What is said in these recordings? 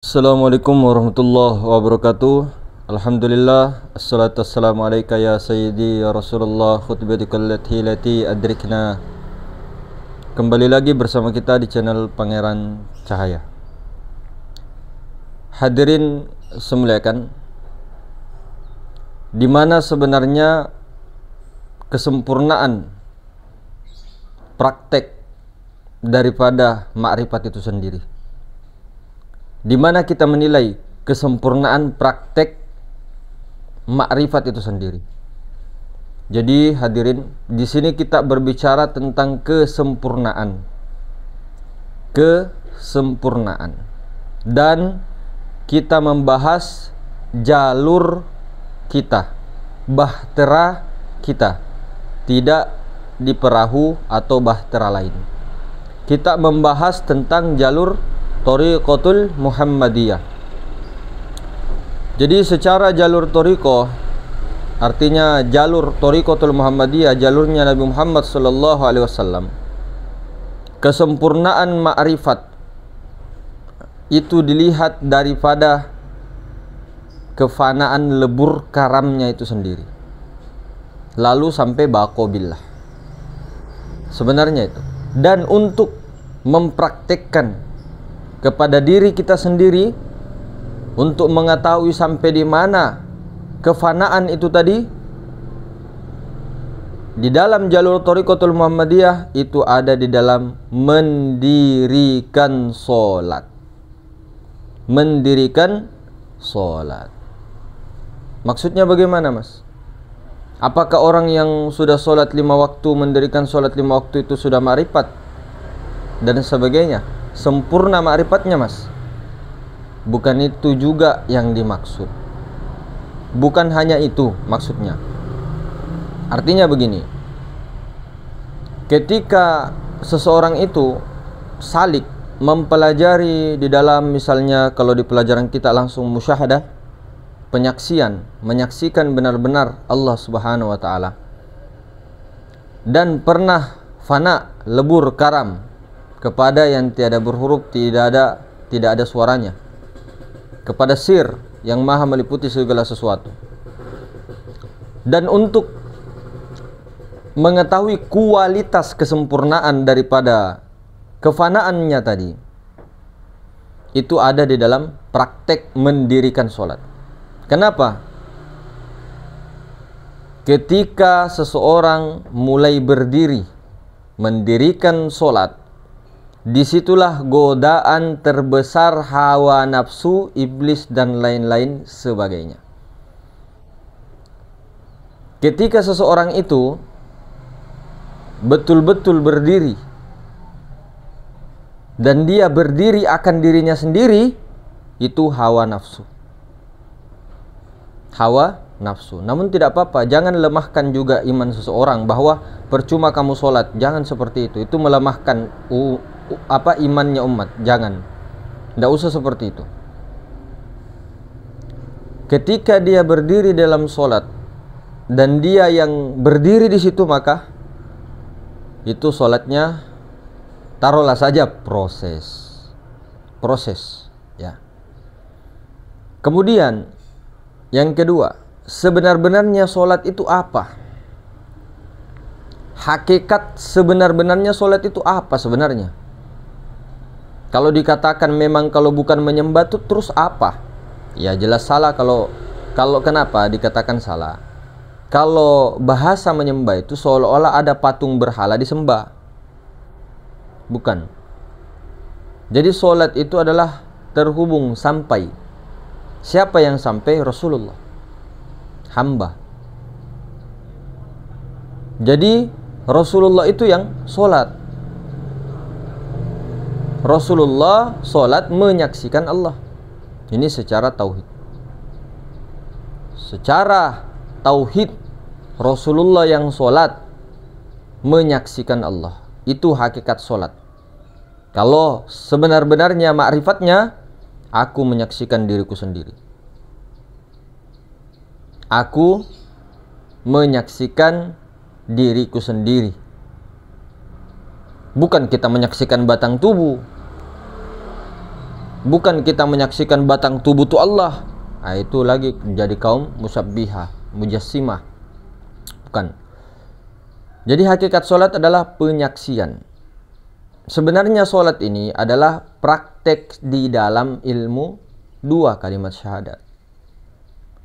Assalamualaikum warahmatullahi wabarakatuh. Alhamdulillah, assalatu wassalamu alaika ya sayyidi ya Rasulullah, khutbatikal lati adrikna. Kembali lagi bersama kita di channel Pangeran Cahaya. Hadirin semuliakan, di mana sebenarnya kesempurnaan praktek daripada ma'rifat itu sendiri, di mana kita menilai kesempurnaan praktek makrifat itu sendiri. Jadi hadirin, di sini kita berbicara tentang kesempurnaan. Kesempurnaan. Dan kita membahas jalur kita, bahtera kita, tidak di perahu atau bahtera lain. Kita membahas tentang jalur Thariqatul Muhammadiyah. Jadi secara jalur Thariqah, artinya jalur Thariqatul Muhammadiyah, jalurnya Nabi Muhammad sallallahu alaihi wasallam, kesempurnaan ma'rifat itu dilihat daripada kefanaan lebur karamnya itu sendiri, lalu sampai baqobillah. Sebenarnya itu. Dan untuk mempraktekkan kepada diri kita sendiri, untuk mengetahui sampai di mana kefanaan itu tadi, di dalam jalur Thariqatul Muhammadiyah itu ada di dalam mendirikan sholat. Mendirikan sholat. Maksudnya bagaimana, Mas? Apakah orang yang sudah sholat 5 waktu, mendirikan sholat 5 waktu itu sudah ma'rifat dan sebagainya? Sempurna ma'rifatnya, Mas? Bukan itu juga yang dimaksud. Bukan hanya itu maksudnya. Artinya begini, ketika seseorang itu salik mempelajari di dalam, misalnya kalau di pelajaran kita langsung musyahadah, penyaksian, menyaksikan benar-benar Allah Subhanahu wa taala, dan pernah fana, lebur karam kepada yang tiada berhuruf, tidak ada suaranya, kepada sir yang maha meliputi segala sesuatu. Dan untuk mengetahui kualitas kesempurnaan daripada kefanaannya tadi, itu ada di dalam praktek mendirikan sholat. Kenapa? Ketika seseorang mulai berdiri mendirikan sholat, disitulah godaan terbesar hawa nafsu, iblis dan lain-lain sebagainya. Ketika seseorang itu betul-betul berdiri dan dia berdiri akan dirinya sendiri, itu hawa nafsu. Hawa nafsu. Namun tidak apa-apa, jangan lemahkan juga iman seseorang bahwa percuma kamu sholat. Jangan seperti itu. Itu melemahkan imannya umat. Jangan. Tidak usah seperti itu. Ketika dia berdiri dalam sholat dan dia yang berdiri di situ, maka itu sholatnya, taruhlah saja proses ya. Kemudian yang kedua, sebenar-benarnya sholat itu apa? Hakikat sebenar-benarnya sholat itu apa sebenarnya? Kalau dikatakan memang kalau bukan menyembah itu terus apa? Ya jelas salah. Kalau kenapa dikatakan salah? Kalau bahasa menyembah itu seolah-olah ada patung berhala disembah. Bukan. Jadi sholat itu adalah terhubung sampai. Siapa yang sampai? Rasulullah. Hamba. Jadi Rasulullah itu yang sholat. Rasulullah sholat menyaksikan Allah. Ini secara tauhid. Secara tauhid, Rasulullah yang sholat menyaksikan Allah. Itu hakikat sholat. Kalau sebenar-benarnya ma'rifatnya, aku menyaksikan diriku sendiri. Aku menyaksikan diriku sendiri. Bukan kita menyaksikan batang tubuh. bukan kita menyaksikan batang tubuh itu Allah. Nah, itu lagi jadi kaum musabbihah, mujassimah. Bukan. Jadi hakikat solat adalah penyaksian. Sebenarnya solat ini adalah praktek di dalam ilmu dua kalimat syahadat.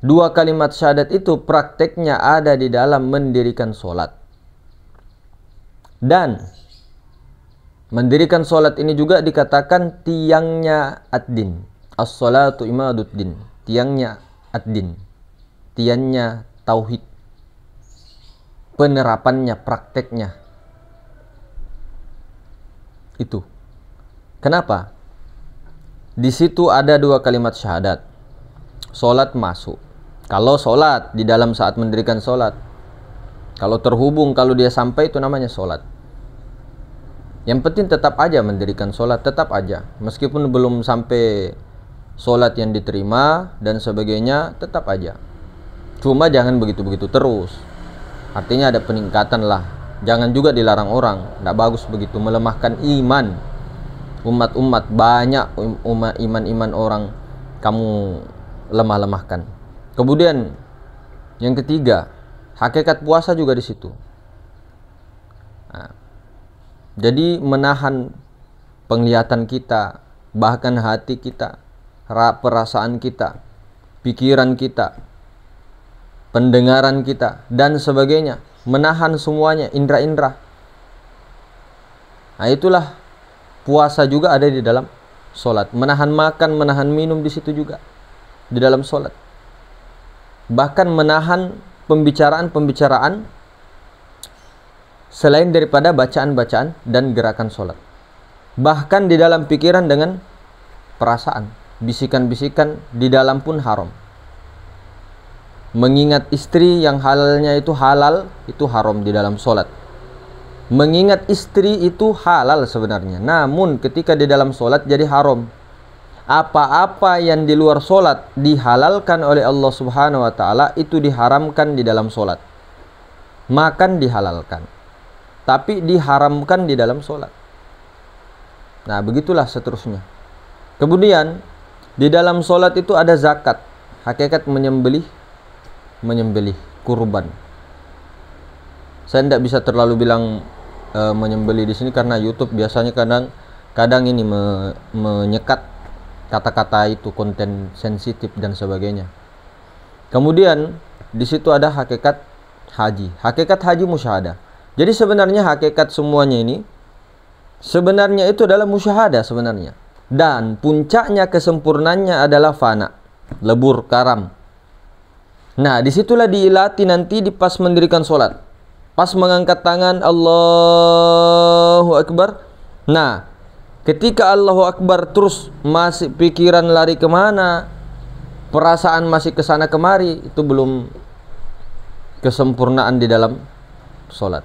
Dua kalimat syahadat itu prakteknya ada di dalam mendirikan solat. Dan mendirikan solat ini juga dikatakan tiangnya ad-din. As-salatu imaduddin. Tiangnya ad-din. Tiangnya tauhid. Penerapannya, prakteknya. Itu. Kenapa? Di situ ada dua kalimat syahadat. Solat masuk. Kalau solat di dalam saat mendirikan solat. Kalau terhubung, kalau dia sampai, itu namanya solat. Yang penting tetap aja mendirikan solat, tetap aja. Meskipun belum sampai solat yang diterima dan sebagainya, tetap aja. Cuma jangan begitu-begitu terus. Artinya ada peningkatan lah. Jangan juga dilarang orang. Tidak bagus begitu, melemahkan iman. Umat-umat banyak, iman-iman orang kamu lemah-lemahkan. Kemudian yang ketiga, hakikat puasa juga di situ. Nah, jadi menahan penglihatan kita, bahkan hati kita, perasaan kita, pikiran kita, pendengaran kita, dan sebagainya. Menahan semuanya, indera-indera. Nah, itulah puasa juga ada di dalam solat. Menahan makan, menahan minum di situ juga, di dalam solat. Bahkan menahan pembicaraan-pembicaraan selain daripada bacaan-bacaan dan gerakan solat. Bahkan di dalam pikiran dengan perasaan, bisikan-bisikan di dalam pun haram. Mengingat istri yang halalnya itu halal, itu haram di dalam solat. Mengingat istri itu halal sebenarnya, namun ketika di dalam solat jadi haram. Apa-apa yang di luar solat dihalalkan oleh Allah Subhanahu wa Ta'ala, itu diharamkan di dalam solat. Makan dihalalkan, tapi diharamkan di dalam solat. Nah, begitulah seterusnya. Kemudian di dalam solat itu ada zakat, hakikat menyembelih kurban. Saya tidak bisa terlalu bilang menyembelih di sini karena YouTube biasanya kadang ini menyekat kata-kata itu, konten sensitif dan sebagainya. Kemudian di situ ada hakikat haji. Hakikat haji musyahadah. Jadi sebenarnya hakikat semuanya ini sebenarnya itu adalah musyahadah sebenarnya. Dan puncaknya kesempurnaannya adalah fana, lebur, karam. Nah, disitulah diilati nanti di pas mendirikan solat. Pas mengangkat tangan Allahu Akbar. Nah, ketika Allahu Akbar terus masih pikiran lari kemana, perasaan masih kesana kemari, itu belum kesempurnaan di dalam solat.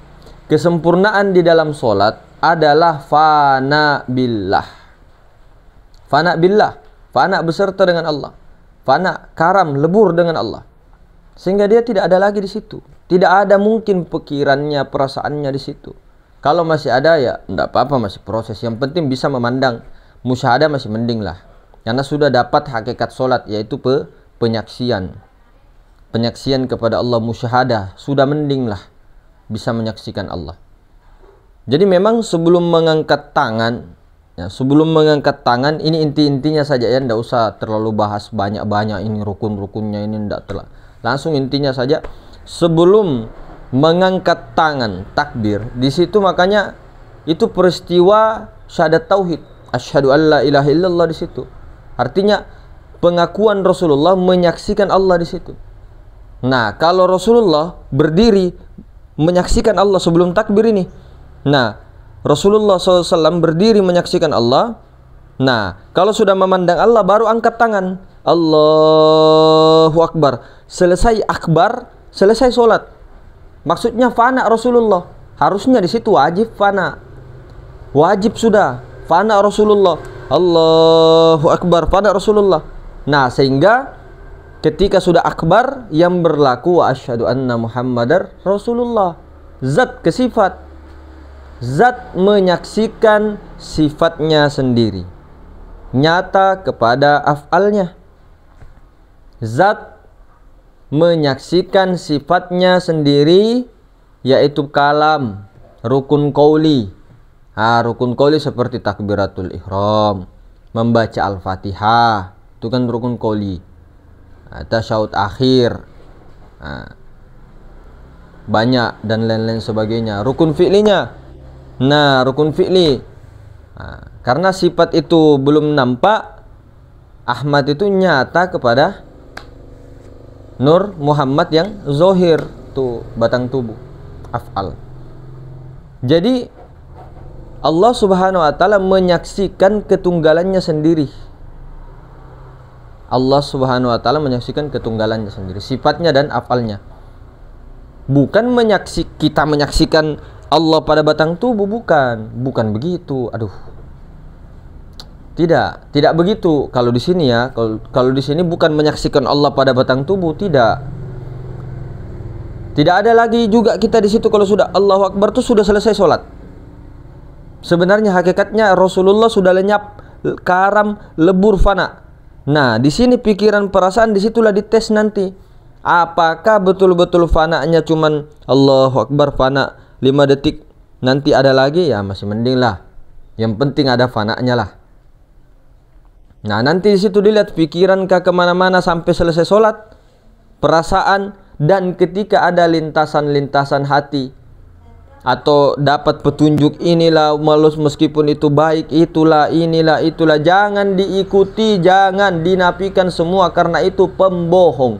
Kesempurnaan di dalam solat adalah fana billah. Fana billah, fana beserta dengan Allah. Fana, karam, lebur dengan Allah. Sehingga dia tidak ada lagi di situ. Tidak ada mungkin pikirannya, perasaannya di situ. Kalau masih ada ya tidak apa-apa, masih proses. Yang penting bisa memandang. Musyahadah masih mending lah. Karena sudah dapat hakikat solat, yaitu penyaksian. Penyaksian kepada Allah, musyahadah. Sudah mending lah. Bisa menyaksikan Allah. Jadi memang sebelum mengangkat tangan, ya, sebelum mengangkat tangan, ini inti-intinya saja ya. Tidak usah terlalu bahas banyak-banyak ini rukun-rukunnya, ini tidak terlalu. Langsung intinya saja. Sebelum mengangkat tangan takbir, di situ makanya itu peristiwa syahadat tauhid, asyhadu alla ilaha illallah di situ. Artinya pengakuan Rasulullah menyaksikan Allah di situ. Nah, kalau Rasulullah berdiri menyaksikan Allah sebelum takbir ini. Nah, Rasulullah SAW berdiri menyaksikan Allah. Nah, kalau sudah memandang Allah baru angkat tangan. Allahu Akbar. Selesai akbar, selesai solat. Maksudnya fana Rasulullah. Harusnya di situ wajib fana. Wajib sudah fana Rasulullah. Allahu Akbar, fana Rasulullah. Nah, sehingga ketika sudah akbar yang berlaku wa asyhadu anna Muhammadar Rasulullah. Zat ke sifat. Zat menyaksikan sifatnya sendiri. nyata kepada af'alnya. Zat menyaksikan sifatnya sendiri, yaitu kalam, rukun qauli. Rukun qauli seperti takbiratul ihram, membaca al-fatihah, itu kan rukun qauli. Tasyahud akhir, banyak dan lain-lain sebagainya. Rukun fi'linya, rukun fi'li, karena sifat itu belum nampak, Ahmad itu nyata kepada Nur Muhammad yang zohir, tuh batang tubuh, af'al. Jadi Allah Subhanahu wa ta'ala menyaksikan ketunggalannya sendiri. Allah Subhanahu wa ta'ala menyaksikan ketunggalannya sendiri, sifatnya dan af'alnya. Bukan kita menyaksikan Allah pada batang tubuh, bukan begitu. Tidak begitu. Kalau di sini ya, kalau di sini bukan menyaksikan Allah pada batang tubuh, tidak. Tidak ada lagi juga kita di situ kalau sudah Allahu Akbar itu sudah selesai sholat. Sebenarnya hakikatnya Rasulullah sudah lenyap, karam, lebur, fana. Nah, di sini pikiran perasaan disitulah dites nanti. Apakah betul-betul fananya cuman Allahu Akbar fana 5 detik, nanti ada lagi, ya masih mending lah. Yang penting ada fananya lah. Nah, nanti di situ dilihat pikiran kemana-mana sampai selesai sholat, perasaan, dan ketika ada lintasan-lintasan hati atau dapat petunjuk inilah malus meskipun itu baik, itulah, jangan diikuti, jangan dinafikan semua, karena itu pembohong,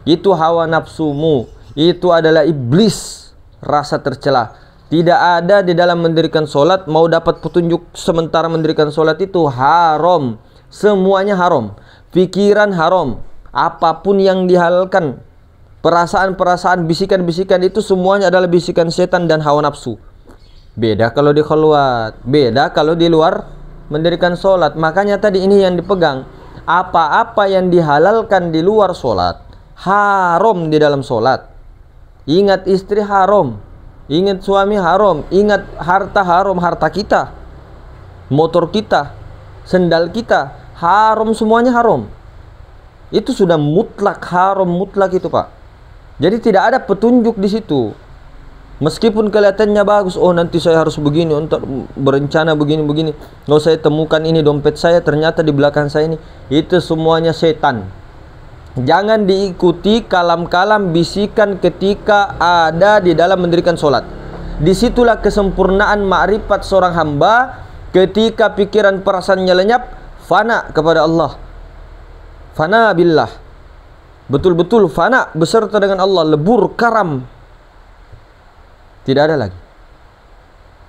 itu hawa nafsumu, itu adalah iblis, rasa tercela. Tidak ada di dalam mendirikan sholat mau dapat petunjuk sementara mendirikan sholat, itu haram. Semuanya haram, pikiran haram, apapun yang dihalalkan, perasaan-perasaan, bisikan-bisikan, itu semuanya adalah bisikan setan dan hawa nafsu. Beda kalau di khalwat, beda kalau di luar mendirikan sholat. Makanya tadi ini yang dipegang, apa-apa yang dihalalkan di luar sholat haram di dalam sholat. Ingat istri haram, ingat suami haram, ingat harta haram, harta kita, motor kita, sendal kita, haram, semuanya haram. Itu sudah mutlak, haram mutlak itu, Pak. Jadi tidak ada petunjuk di situ. Meskipun kelihatannya bagus, oh nanti saya harus begini, untuk berencana begini-begini. Oh saya temukan ini dompet saya, ternyata di belakang saya ini. Itu semuanya setan. Jangan diikuti kalam-kalam bisikan ketika ada di dalam mendirikan sholat. Disitulah kesempurnaan ma'rifat seorang hamba. Ketika pikiran perasaannya lenyap, fana kepada Allah, fana billah, betul-betul fana beserta dengan Allah, lebur, karam, tidak ada lagi.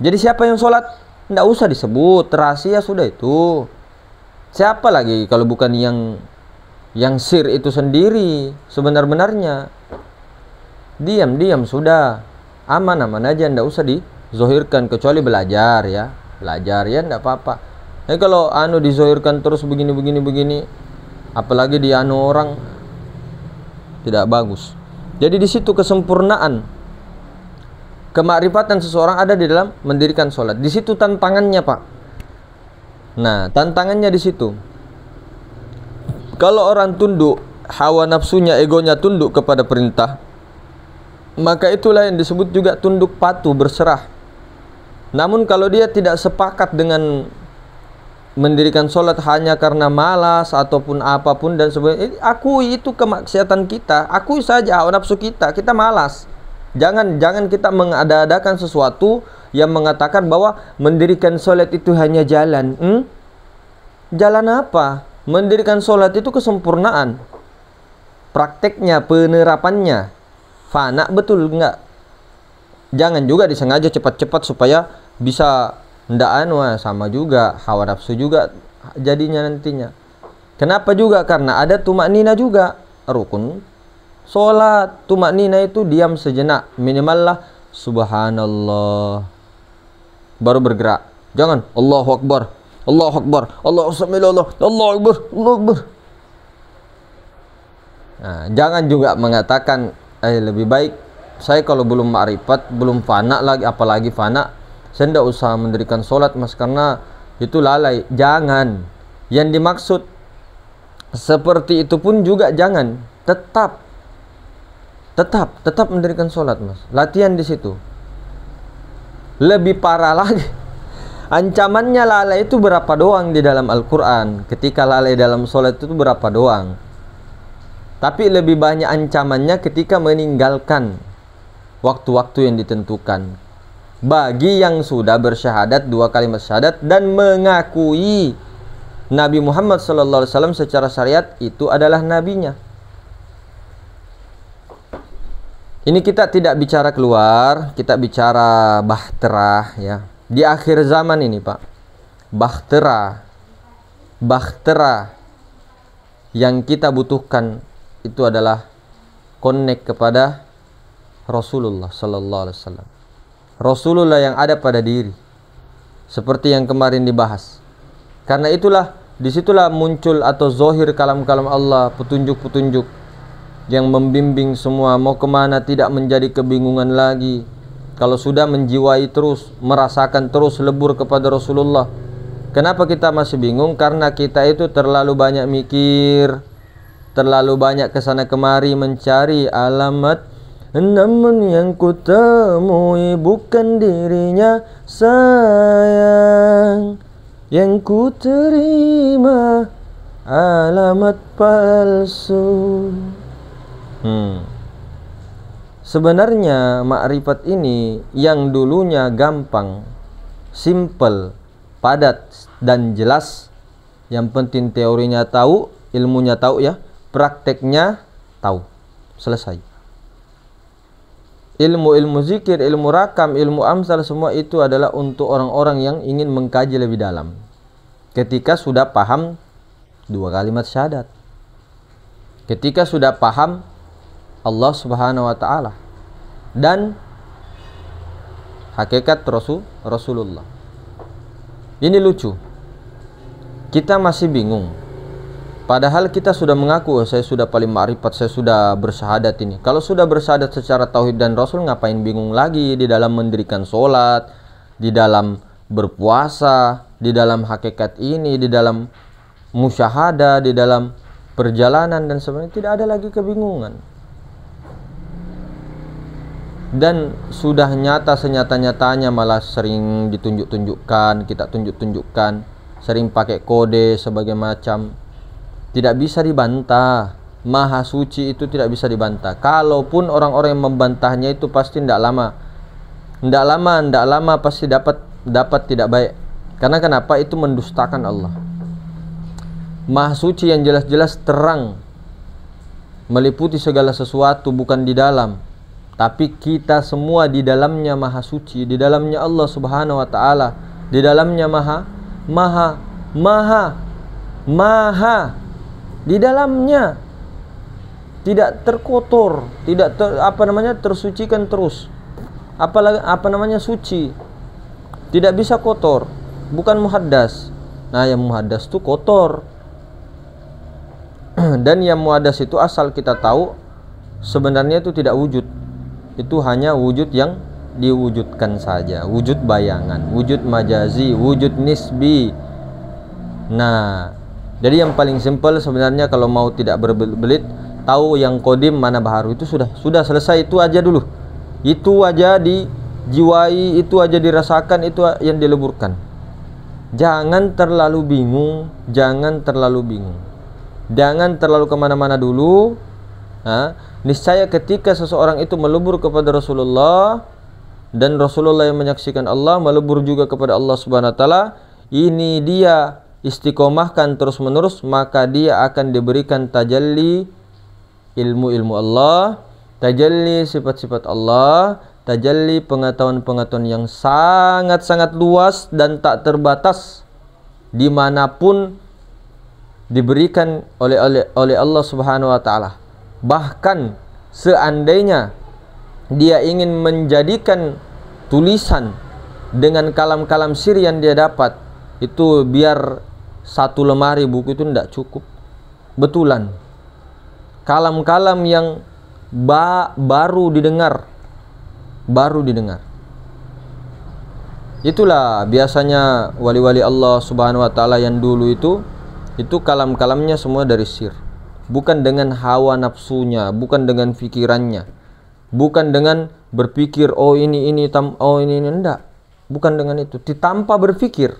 Jadi siapa yang sholat, tidak usah disebut, rahasia sudah itu. Siapa lagi kalau bukan yang sir itu sendiri sebenar-benarnya. Diam-diam sudah, aman-aman aja, tidak usah dizohirkan, kecuali belajar ya. Belajar ya enggak apa-apa. Kalau dizohirkan terus begini, apalagi di orang, tidak bagus. Jadi di situ kesempurnaan kemakrifatan seseorang ada di dalam mendirikan sholat. Di situ tantangannya, Pak. Nah, tantangannya di situ. Kalau orang tunduk, hawa nafsunya, egonya tunduk kepada perintah, maka itulah yang disebut juga tunduk patuh, berserah. Namun kalau dia tidak sepakat dengan mendirikan sholat hanya karena malas ataupun apapun dan sebagainya, akui itu kemaksiatan kita, akui saja hawa nafsu kita malas. Jangan kita mengada-adakan sesuatu yang mengatakan bahwa mendirikan sholat itu hanya jalan. Jalan apa? Mendirikan sholat itu kesempurnaan. Prakteknya, penerapannya, fana betul enggak? Jangan juga disengaja cepat-cepat supaya bisa ndak sama juga, hawa nafsu juga jadinya nantinya. Kenapa juga? Karena ada tumak nina juga, rukun sholat. Tumak nina itu diam sejenak, minimal lah subhanallah, baru bergerak. Jangan Allahu Akbar, Allahu Akbar, Allahu Akbar, Allahu Akbar, Allahu Akbar. Nah, jangan juga mengatakan lebih baik saya kalau belum ma'rifat, belum fana lagi, apalagi fana, saya tidak usah mendirikan sholat mas, karena itu lalai. Jangan. Yang dimaksud seperti itu pun juga jangan. Tetap mendirikan sholat, Mas. Latihan di situ. Lebih parah lagi. Ancamannya lalai itu berapa doang di dalam Al-Quran. Ketika lalai dalam sholat itu berapa doang. Tapi lebih banyak ancamannya ketika meninggalkan waktu-waktu yang ditentukan. Bagi yang sudah bersyahadat 2 kalimat syahadat dan mengakui Nabi Muhammad SAW secara syariat itu adalah nabinya. Ini kita tidak bicara keluar, kita bicara bahtera ya. Di akhir zaman ini, Pak. Bahtera yang kita butuhkan itu adalah connect kepada Rasulullah sallallahu alaihi wasallam. Rasulullah yang ada pada diri. Seperti yang kemarin dibahas. Karena itulah disitulah muncul atau zohir kalam-kalam Allah, petunjuk-petunjuk yang membimbing semua mau kemana, tidak menjadi kebingungan lagi. Kalau sudah menjiwai terus, merasakan terus lebur kepada Rasulullah. Kenapa kita masih bingung? Karena kita itu terlalu banyak mikir, terlalu banyak kesana kemari mencari alamat. Namun yang kutemui bukan dirinya sayang, yang ku terima alamat palsu. Sebenarnya makrifat ini yang dulunya gampang, simple, padat dan jelas. Yang penting teorinya tahu, ilmunya tahu ya, prakteknya tahu. Selesai. Ilmu-ilmu zikir, ilmu rakam, ilmu amsal semua itu adalah untuk orang-orang yang ingin mengkaji lebih dalam. Ketika sudah paham 2 kalimat syahadat. Ketika sudah paham Allah Subhanahu wa taala dan hakikat Rasulullah. Ini lucu. Kita masih bingung. Padahal kita sudah mengaku, saya sudah paling ma'rifat, saya sudah bersyahadat ini. Kalau sudah bersyahadat secara tauhid dan Rasul, ngapain bingung lagi di dalam mendirikan sholat, di dalam berpuasa, di dalam hakikat ini, di dalam musyahadah, di dalam perjalanan dan sebagainya. Tidak ada lagi kebingungan. Dan sudah nyata senyata-nyatanya, malah sering ditunjuk-tunjukkan, kita tunjuk-tunjukkan, sering pakai kode sebagai macam. Tidak bisa dibantah. Maha suci itu tidak bisa dibantah. Kalaupun orang-orang yang membantahnya itu pasti tidak lama pasti dapat tidak baik. Karena kenapa? Itu mendustakan Allah. Maha suci yang jelas-jelas terang, meliputi segala sesuatu, bukan di dalam. Tapi kita semua di dalamnya maha suci, di dalamnya Allah Subhanahu wa taala, di dalamnya maha di dalamnya tidak terkotor, tidak tersucikan terus. Apalagi suci. Tidak bisa kotor, bukan muhaddas. Nah, yang muhaddas itu kotor. Dan yang muhaddas itu asal kita tahu sebenarnya itu tidak wujud. Itu hanya wujud yang diwujudkan saja, wujud bayangan, wujud majazi, wujud nisbi. Nah, jadi yang paling simpel sebenarnya kalau mau tidak berbelit, tahu yang kodim mana baharu, itu sudah selesai. Itu aja dulu, itu aja dijiwai, itu aja dirasakan, itu yang dileburkan. Jangan terlalu bingung, jangan terlalu kemana-mana dulu. Niscaya ketika seseorang itu melebur kepada Rasulullah dan Rasulullah yang menyaksikan Allah, melebur juga kepada Allah Subhanahu wa taala, ini dia istiqomahkan terus menerus, maka dia akan diberikan tajalli ilmu-ilmu Allah, tajalli sifat-sifat Allah, tajalli pengetahuan-pengetahuan yang sangat-sangat luas dan tak terbatas, dimanapun diberikan oleh Allah Subhanahu wa taala. Bahkan seandainya dia ingin menjadikan tulisan dengan kalam-kalam sir yang dia dapat, itu biar 1 lemari buku itu tidak cukup. Betulan kalam-kalam yang baru didengar. Itulah biasanya wali-wali Allah Subhanahu wa taala yang dulu itu Itu kalam-kalamnya semua dari sir. Bukan dengan hawa nafsunya, bukan dengan pikirannya, bukan dengan berpikir oh ini enggak. Bukan dengan itu. Tanpa berpikir,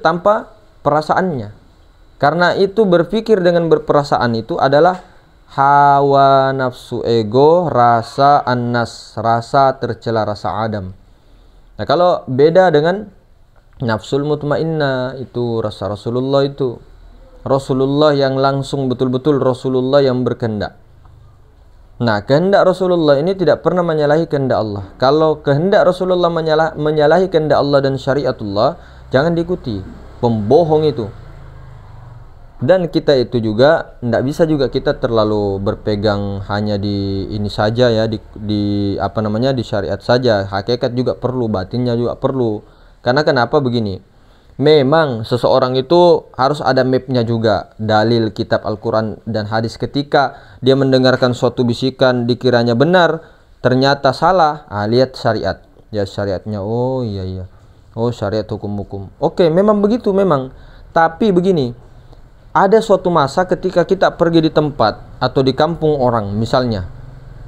tanpa perasaannya. Karena itu berpikir dengan berperasaan itu adalah hawa nafsu ego, rasa annas, rasa tercela, rasa adam. Nah, kalau beda dengan nafsul mutmainnah, itu rasa Rasulullah, itu Rasulullah yang langsung betul-betul Rasulullah yang berkehendak. Nah, kehendak Rasulullah ini tidak pernah menyalahi kehendak Allah. Kalau kehendak Rasulullah menyalahi kehendak Allah dan syariatullah, jangan diikuti. Pembohong itu. Dan kita itu juga tidak bisa juga kita terlalu berpegang hanya di ini saja ya, di apa namanya, di syariat saja. Hakikat juga perlu, batinnya juga perlu. Karena kenapa begini? Memang seseorang itu harus ada mapnya juga, dalil kitab Al-Quran dan hadis. Ketika dia mendengarkan suatu bisikan dikiranya benar, ternyata salah, lihat syariat. Ya syariatnya, oh iya, oh syariat hukum-hukum. Oke, memang begitu memang. Tapi begini, ada suatu masa ketika kita pergi di tempat atau di kampung orang misalnya,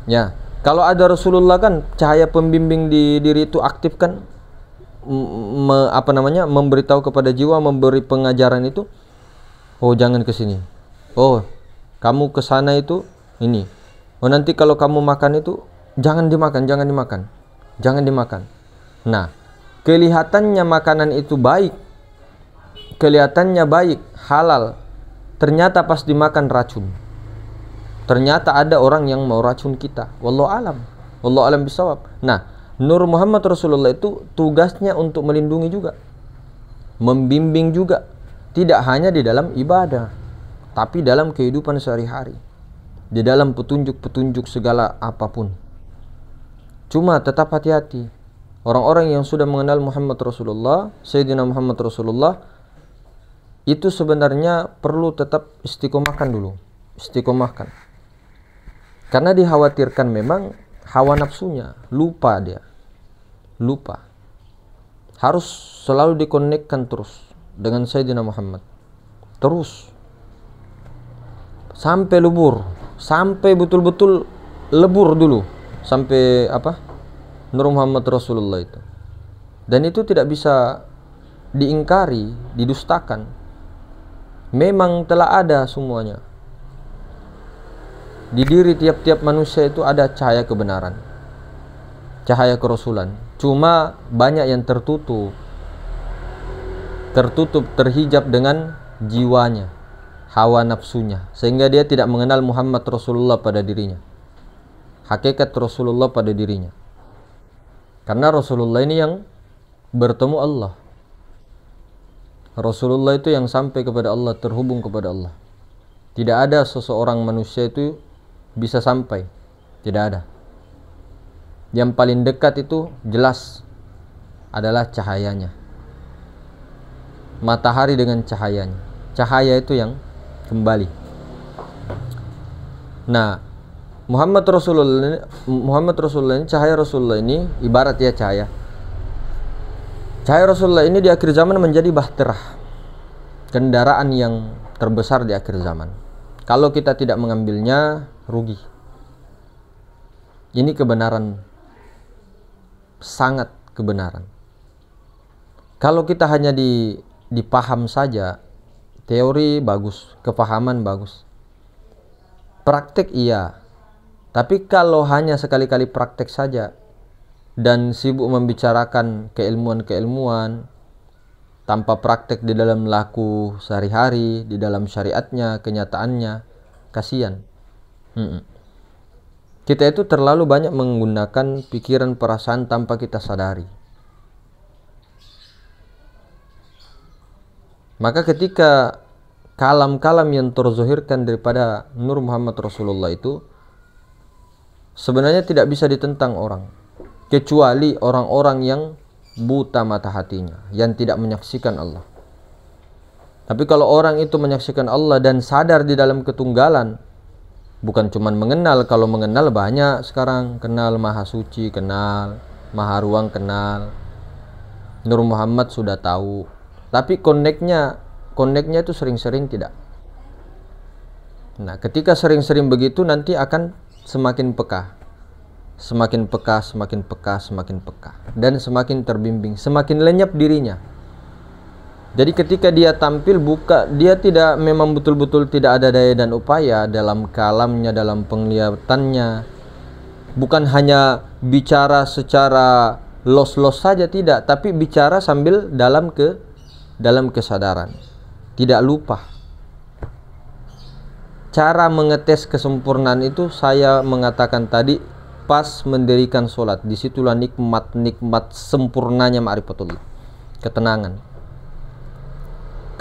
ya kalau ada Rasulullah kan cahaya pembimbing di diri itu aktif kan, memberitahu kepada jiwa, memberi pengajaran itu, oh jangan ke sini, oh kamu ke sana itu ini, oh nanti kalau kamu makan itu jangan dimakan. Nah, kelihatannya makanan itu baik, kelihatannya baik, halal, ternyata pas dimakan racun. Ternyata ada orang yang mau racun kita. Wallahu alam bisawab. Nah, Nur Muhammad Rasulullah itu tugasnya untuk melindungi juga, membimbing juga, tidak hanya di dalam ibadah, tapi dalam kehidupan sehari-hari, di dalam petunjuk-petunjuk segala apapun. Cuma tetap hati-hati. Orang-orang yang sudah mengenal Muhammad Rasulullah, Sayyidina Muhammad Rasulullah, itu sebenarnya perlu tetap istiqomahkan dulu. Istiqomahkan. Karena dikhawatirkan memang hawa nafsunya, lupa dia. Lupa. Harus selalu dikonekkan terus dengan Sayyidina Muhammad. Terus. Sampai lebur. Sampai betul-betul lebur dulu. Sampai Nur Muhammad Rasulullah itu. Dan itu tidak bisa diingkari, didustakan. Memang telah ada semuanya. Di diri tiap-tiap manusia itu ada cahaya kebenaran, cahaya kerasulan. Cuma banyak yang tertutup, terhijab dengan jiwanya, hawa nafsunya, sehingga dia tidak mengenal Muhammad Rasulullah pada dirinya, hakikat Rasulullah pada dirinya. Karena Rasulullah ini yang bertemu Allah. Rasulullah itu yang sampai kepada Allah, terhubung kepada Allah. Tidak ada seseorang manusia itu bisa sampai. Tidak ada. Yang paling dekat itu jelas adalah cahayanya. Matahari dengan cahayanya. Cahaya itu yang kembali. Nah, Muhammad Rasulullah ini, cahaya Rasulullah ini ibarat ya cahaya. Cahaya Rasulullah ini di akhir zaman menjadi bahterah, kendaraan yang terbesar di akhir zaman. Kalau kita tidak mengambilnya, rugi. Ini kebenaran, sangat kebenaran. Kalau kita hanya dipaham saja, teori bagus, kepahaman bagus, praktek iya. Tapi kalau hanya sekali-kali praktek saja dan sibuk membicarakan keilmuan-keilmuan tanpa praktek di dalam laku sehari-hari, di dalam syariatnya, kenyataannya, kasihan. Kita itu terlalu banyak menggunakan pikiran perasaan tanpa kita sadari. Maka ketika kalam-kalam yang terzohirkan daripada Nur Muhammad Rasulullah itu sebenarnya tidak bisa ditentang orang, kecuali orang-orang yang buta mata hatinya, yang tidak menyaksikan Allah. Tapi kalau orang itu menyaksikan Allah dan sadar di dalam ketunggalan, bukan cuma mengenal. Kalau mengenal banyak sekarang, kenal Maha Suci, kenal Maha Ruang, kenal Nur Muhammad sudah tahu. Tapi connect-nya itu sering-sering tidak. Nah, ketika sering-sering begitu nanti akan semakin peka. Semakin peka, semakin peka, semakin peka. Dan semakin terbimbing, semakin lenyap dirinya. Jadi ketika dia tampil dia tidak memang betul-betul tidak ada daya dan upaya dalam kalamnya, dalam penglihatannya. Bukan hanya bicara secara los-los saja, tidak, tapi bicara sambil dalam kesadaran. Tidak lupa. Cara mengetes kesempurnaan itu saya mengatakan tadi pas mendirikan sholat. Disitulah nikmat sempurnanya ma'rifatullah, ketenangan.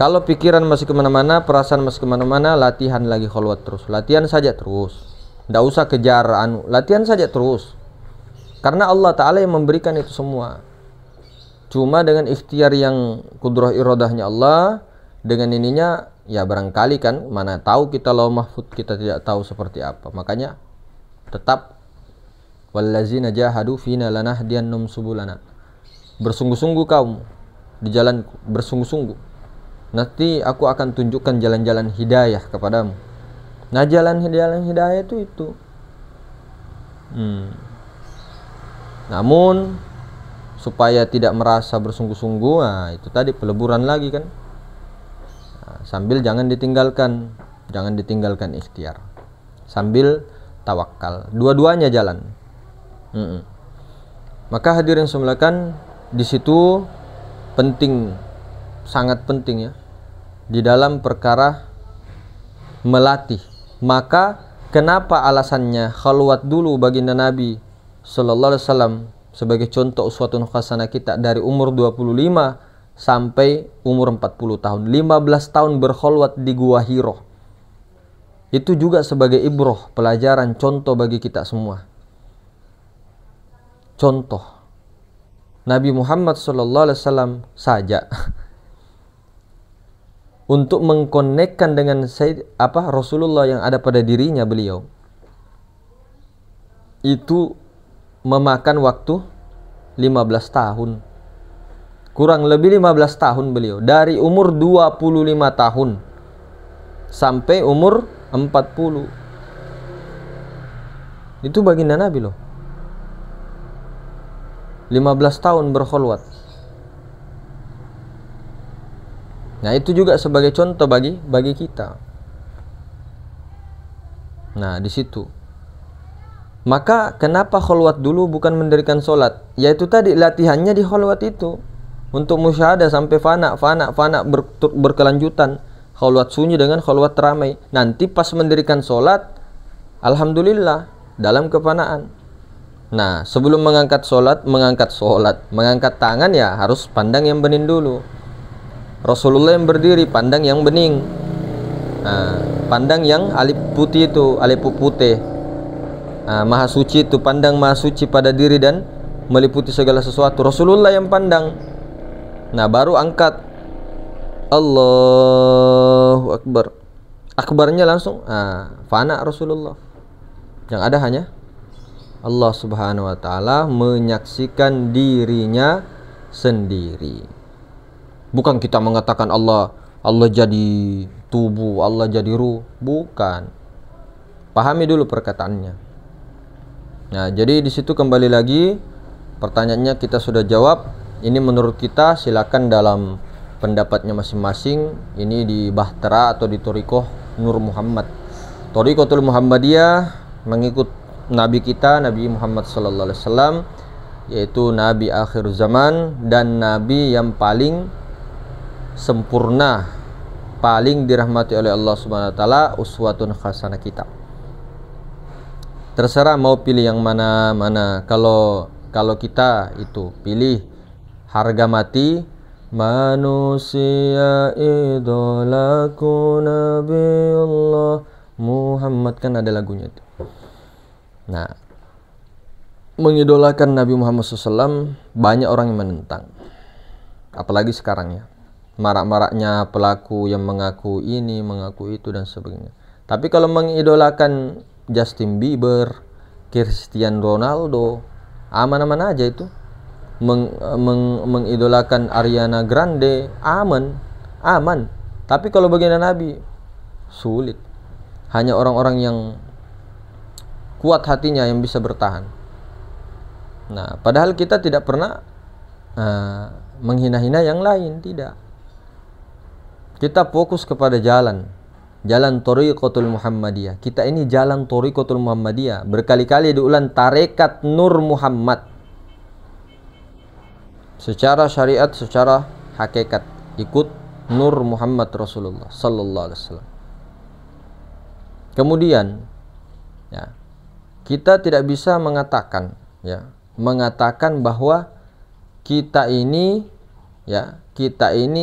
Kalau pikiran masih kemana-mana, perasaan masih kemana-mana, latihan lagi khalwat terus. Latihan saja terus. Tidak usah kejar latihan saja terus. Karena Allah Ta'ala yang memberikan itu semua. Cuma dengan ikhtiar yang kudrah iradahnya Allah, dengan ininya ya barangkali kan, mana tahu kita lauh mahfud, kita tidak tahu seperti apa. Makanya tetap wallazina jahadu fina lanahdiyannahum subulana. Bersungguh-sungguh kaum di jalanku, bersungguh-sungguh. Nanti aku akan tunjukkan jalan-jalan hidayah kepadamu. Nah, jalan hidayah itu. Namun supaya tidak merasa bersungguh-sungguh, nah itu tadi peleburan lagi kan. Nah, sambil jangan ditinggalkan ikhtiar. Sambil tawakal. Dua-duanya jalan. Maka hadirin sekalian, di situ penting, sangat penting ya, di dalam perkara melatih. Maka kenapa alasannya khalwat dulu baginda Nabi sallallahu alaihi wasallam sebagai contoh uswatun hasanah kita dari umur 25 sampai umur 40 tahun. 15 tahun berkhalwat di Gua Hiro. Itu juga sebagai ibroh, pelajaran, contoh bagi kita semua. Contoh. Nabi Muhammad sallallahu alaihi wasallam saja untuk mengkonekkan dengan Rasulullah yang ada pada dirinya beliau, itu memakan waktu 15 tahun. Kurang lebih 15 tahun beliau. Dari umur 25 tahun sampai umur 40. Itu baginda Nabi loh. 15 tahun berkholwat. Nah, itu juga sebagai contoh bagi kita. Nah, di situ. Maka kenapa kholwat dulu bukan mendirikan sholat? Yaitu tadi latihannya di kholwat itu. Untuk musyahadah sampai fana berkelanjutan. Kholwat sunyi dengan kholwat ramai. Nanti pas mendirikan sholat, alhamdulillah dalam kefanaan. Nah, sebelum mengangkat tangan ya harus pandang yang bening dulu. Rasulullah yang berdiri, pandang yang bening. Nah, pandang yang alif putih itu, alif putih. Nah, maha suci itu, pandang maha suci pada diri dan meliputi segala sesuatu. Rasulullah yang pandang. Nah, baru angkat. Allahu Akbar. Akbarnya langsung fana Rasulullah. Yang ada hanya Allah Subhanahu wa taala menyaksikan dirinya sendiri. Bukan kita mengatakan Allah jadi tubuh, Allah jadi ruh, bukan. Pahami dulu perkataannya. Nah, jadi di situ kembali lagi pertanyaannya kita sudah jawab. Ini menurut kita, silakan dalam pendapatnya masing-masing. Ini di Bahtera atau di Thariqah Nur Muhammad. Thariqatul Muhammadiyah mengikut Nabi kita, Nabi Muhammad sallallahu alaihi wasallam, yaitu Nabi akhir zaman dan Nabi yang paling sempurna, paling dirahmati oleh Allah Subhanahu wa taala, uswatun hasanah kita. Terserah mau pilih yang mana. Kalau kita itu pilih harga mati manusia idolaku Nabiullah Muhammad, kan ada lagunya itu. Nah, mengidolakan Nabi Muhammad SAW banyak orang yang menentang, apalagi sekarang ya. Marak-maraknya pelaku yang mengaku ini, mengaku itu dan sebagainya. Tapi kalau mengidolakan Justin Bieber, Cristiano Ronaldo, aman-aman aja itu. Mengidolakan Ariana Grande, aman. Tapi kalau baginda Nabi sulit. Hanya orang-orang yang kuat hatinya yang bisa bertahan. Nah, padahal kita tidak pernah menghina-hina yang lain, tidak. Kita fokus kepada jalan Thariqatul Muhammadiyah. Kita ini jalan Thariqatul Muhammadiyah. Berkali-kali diulang, tarekat Nur Muhammad. Secara syariat, secara hakikat, ikut Nur Muhammad Rasulullah sallallahu alaihi wasallam. Kemudian ya, kita tidak bisa mengatakan bahwa kita ini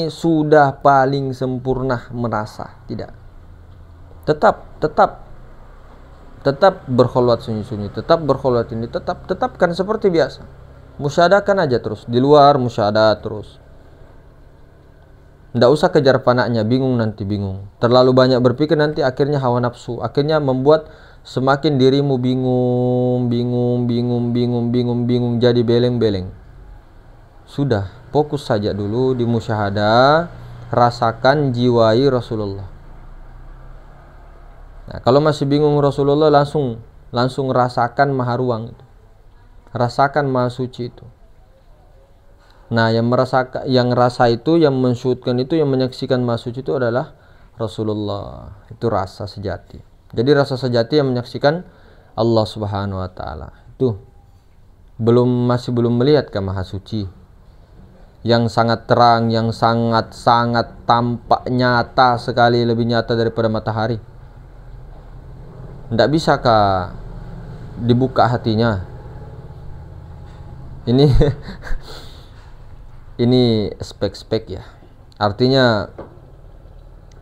sudah paling sempurna merasa, tidak. Tetap berkholwat sunyi-sunyi, tetap berkholwat ini, tetapkan seperti biasa. Musyahadakan aja terus, di luar musyahadah terus. Tidak usah kejar panaknya, bingung. Terlalu banyak berpikir nanti akhirnya hawa nafsu, akhirnya membuat semakin dirimu bingung, jadi beleng-beleng. Sudah, fokus saja dulu di musyahadah, rasakan, jiwai Rasulullah. Nah, kalau masih bingung Rasulullah, langsung rasakan maha ruang itu. Rasakan maha suci itu. Nah, yang rasa itu, yang mensyuhudkan itu, yang menyaksikan maha suci itu adalah Rasulullah. Itu rasa sejati. Jadi rasa sejati yang menyaksikan Allah Subhanahu wa taala. Itu masih belum melihat ke maha suci yang sangat terang, yang sangat tampak nyata sekali, lebih nyata daripada matahari. Tidak bisakah dibuka hatinya? Ini spek-spek ya. Artinya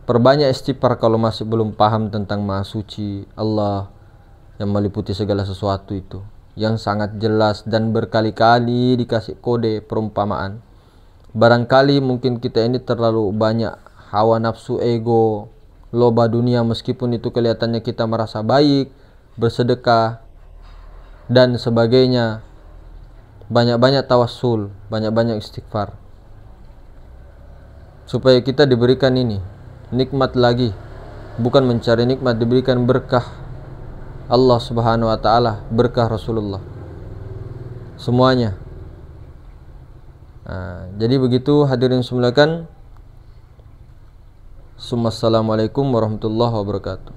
perbanyak istighfar kalau masih belum paham tentang maha suci Allah yang meliputi segala sesuatu itu, yang sangat jelas dan berkali-kali dikasih kode perumpamaan. Barangkali mungkin kita ini terlalu banyak hawa nafsu, ego, loba dunia, meskipun itu kelihatannya kita merasa baik, bersedekah dan sebagainya. Banyak-banyak tawassul, banyak-banyak istighfar, supaya kita diberikan ini nikmat lagi, bukan mencari nikmat, diberikan berkah Allah Subhanahu wa taala, berkah Rasulullah, semuanya. Nah, jadi begitu hadirin sekalian. Assalamualaikum warahmatullahi wabarakatuh.